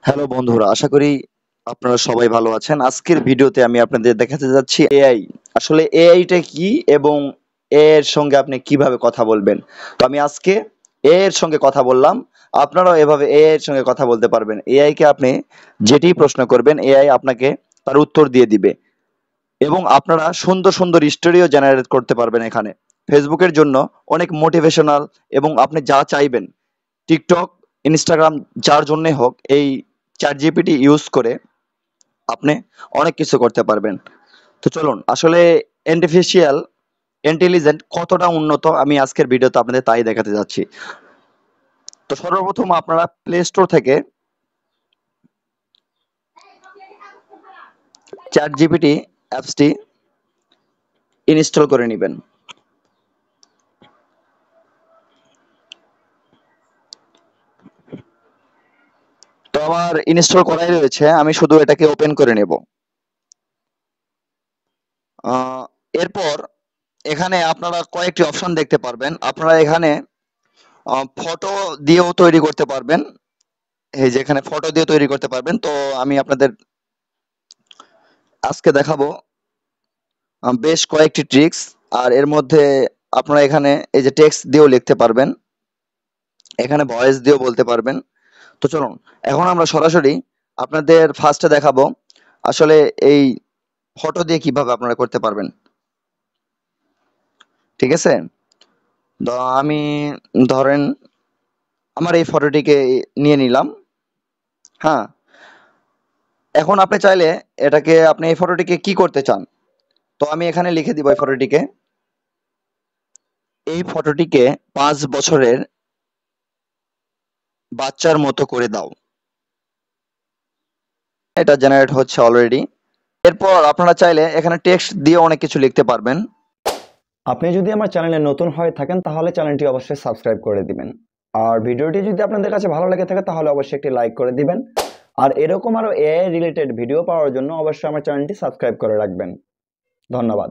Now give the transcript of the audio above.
Hello বন্ধুরা, আশা করি আপনারা সবাই ভালো আছেন। আজকের ভিডিওতে আমি আপনাদের দেখাতে যাচ্ছি এআই। আসলে এআইটা কি এবং এর সঙ্গে আপনি কিভাবে কথা বলবেন। তো আমি আজকে এর সঙ্গে কথা বললাম। আপনারাও এভাবে এআই এর সঙ্গে কথা বলতে পারবেন। এআই কে আপনি যেটি প্রশ্ন করবেন এআই আপনাকে তার উত্তর দিয়ে দিবে এবং আপনারা সুন্দর সুন্দর স্টোরিও জেনারেট করতে পারবেন এখানে। ফেসবুকের জন্য অনেক মোটিভেশনাল এবং আপনি যা চাইবেন টিকটক, ইনস্টাগ্রাম যার জন্যই হোক এই চ্যাট জিপিটি ইউজ করে আপনি অনেক কিছু করতে পারবেন। তো চলুন আসলে আর্টিফিশিয়াল ইন্টেলিজেন্ট কতটা উন্নত আমি আজকের ভিডিওতে আপনাদের তাই দেখাতে যাচ্ছি। তো সর্বপ্রথম আপনারা প্লে স্টোর থেকে চ্যাট জিপিটি অ্যাপসটি ইনস্টল করে নেবেন। তো আমার ইনস্টল করাই রয়েছে, আমি শুধু এটাকে ওপেন করে নেব। এরপর এখানে আপনারা কয়েকটি অপশন দেখতে পারবেন। আপনারা এখানে ফটো দিয়েও তৈরি করতে পারবেন। এই যে এখানে ফটো দিয়ে তৈরি করতে পারবেন। তো আমি আপনাদের আজকে দেখাবো বেশ কয়েকটি ট্রিক্স। আর এর মধ্যে আপনারা এখানে এই যে টেক্সট দিয়েও লিখতে পারবেন, এখানে ভয়েস দিয়েও বলতে পারবেন। তো চলুন এখন আমরা সরাসরি আপনাদের ফার্স্টে দেখাবো আসলে এই ফটো দিয়ে কিভাবে আপনারা করতে পারবেন। ঠিক আছে, তো আমি ধরেন আমার এই ফটোটিকে নিয়ে নিলাম। হ্যাঁ, এখন আপনি চাইলে এটাকে আপনি এই ফটোটিকে কি করতে চান, তো আমি এখানে লিখে দিব এই ফটোটিকে 5 বছরের বাচ্চার মতো করে দাও। এটা জেনারেট হচ্ছে অলরেডি। এরপর আপনারা চাইলে এখানে টেক্সট দিয়ে অনেক কিছু লিখতে পারবেন। আপনি যদি আমার চ্যানেলে নতুন হয়ে থাকেন তাহলে চ্যানেলটি অবশ্যই সাবস্ক্রাইব করে দিবেন। আর ভিডিওটি যদি আপনাদের কাছে ভালো লেগে থাকে তাহলে অবশ্যই একটি লাইক করে দিবেন। আর এরকম আরো এআই রিলেটেড ভিডিও পাওয়ার জন্য অবশ্যই আমার চ্যানেলটি সাবস্ক্রাইব করে রাখবেন। ধন্যবাদ।